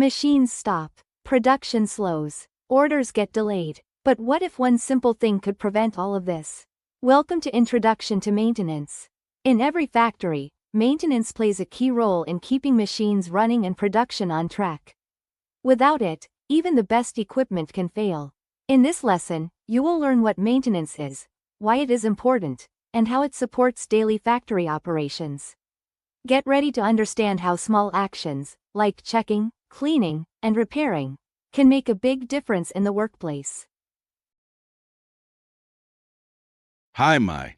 Machines stop, production slows, orders get delayed. But what if one simple thing could prevent all of this? Welcome to Introduction to Maintenance. In every factory, maintenance plays a key role in keeping machines running and production on track. Without it, even the best equipment can fail. In this lesson, you will learn what maintenance is, why it is important, and how it supports daily factory operations. Get ready to understand how small actions, like checking, cleaning, and repairing, can make a big difference in the workplace. Hi, Mai.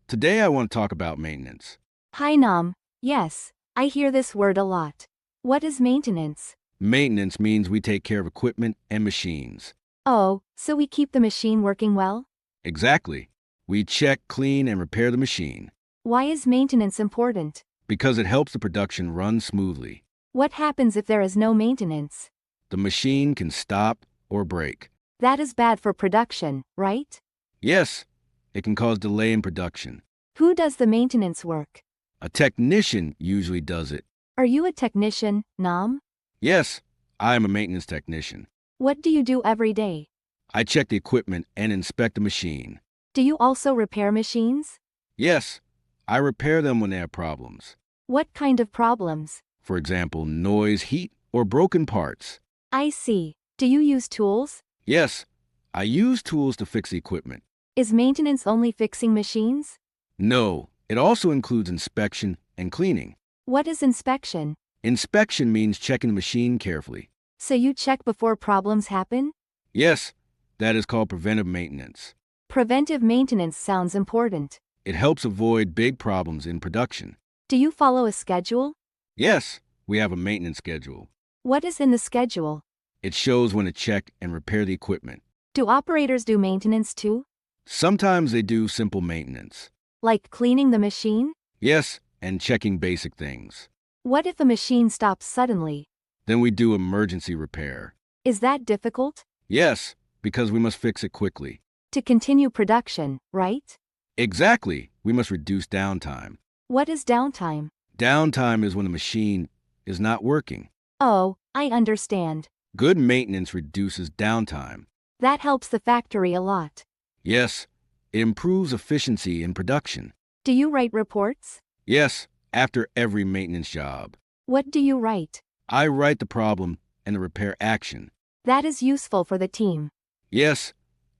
Today I want to talk about maintenance. Hi Nam, yes, I hear this word a lot. What is maintenance? Maintenance means we take care of equipment and machines. Oh, so we keep the machine working well? Exactly. We check, clean, and repair the machine. Why is maintenance important? Because it helps the production run smoothly. What happens if there is no maintenance? The machine can stop or break. That is bad for production, right? Yes, it can cause delay in production. Who does the maintenance work? A technician usually does it. Are you a technician, Nam? Yes, I am a maintenance technician. What do you do every day? I check the equipment and inspect the machine. Do you also repair machines? Yes, I repair them when they have problems. What kind of problems? For example, noise, heat, or broken parts. I see. Do you use tools? Yes, I use tools to fix the equipment. Is maintenance only fixing machines? No, it also includes inspection and cleaning. What is inspection? Inspection means checking the machine carefully. So you check before problems happen? Yes, that is called preventive maintenance. Preventive maintenance sounds important. It helps avoid big problems in production. Do you follow a schedule? Yes, we have a maintenance schedule. What is in the schedule? It shows when to check and repair the equipment. Do operators do maintenance too? Sometimes they do simple maintenance. Like cleaning the machine? Yes, and checking basic things. What if a machine stops suddenly? Then we do emergency repair. Is that difficult? Yes, because we must fix it quickly. To continue production, right? Exactly, we must reduce downtime. What is downtime? Downtime is when the machine is not working. Oh, I understand. Good maintenance reduces downtime. That helps the factory a lot. Yes, it improves efficiency in production. Do you write reports? Yes, after every maintenance job. What do you write? I write the problem and the repair action. That is useful for the team. Yes,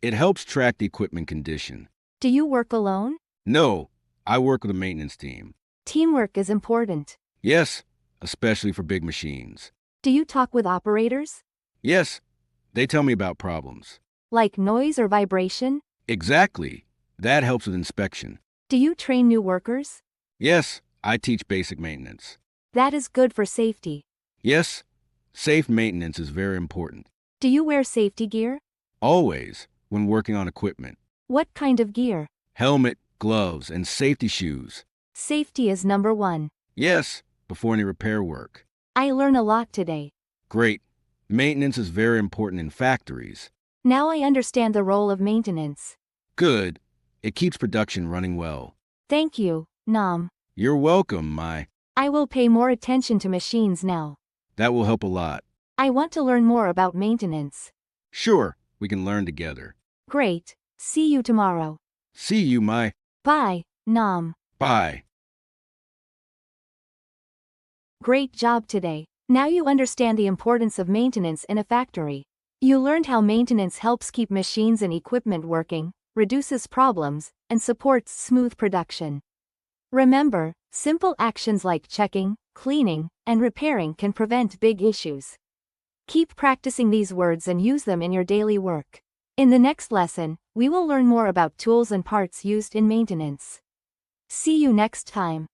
it helps track the equipment condition. Do you work alone? No, I work with a maintenance team. Teamwork is important. Yes, especially for big machines. Do you talk with operators? Yes, they tell me about problems. Like noise or vibration? Exactly. That helps with inspection. Do you train new workers? Yes, I teach basic maintenance. That is good for safety. Yes, safe maintenance is very important. Do you wear safety gear? Always, when working on equipment. What kind of gear? Helmet, gloves, and safety shoes. Safety is number one. Yes, before any repair work. I learn a lot today. Great. Maintenance is very important in factories. Now I understand the role of maintenance. Good. It keeps production running well. Thank you, Nam. You're welcome, Mai. I will pay more attention to machines now. That will help a lot. I want to learn more about maintenance. Sure, we can learn together. Great. See you tomorrow. See you, Mai. Bye, Nam. Bye. Great job today. Now you understand the importance of maintenance in a factory. You learned how maintenance helps keep machines and equipment working, reduces problems, and supports smooth production. Remember, simple actions like checking, cleaning, and repairing can prevent big issues. Keep practicing these words and use them in your daily work. In the next lesson, we will learn more about tools and parts used in maintenance. See you next time.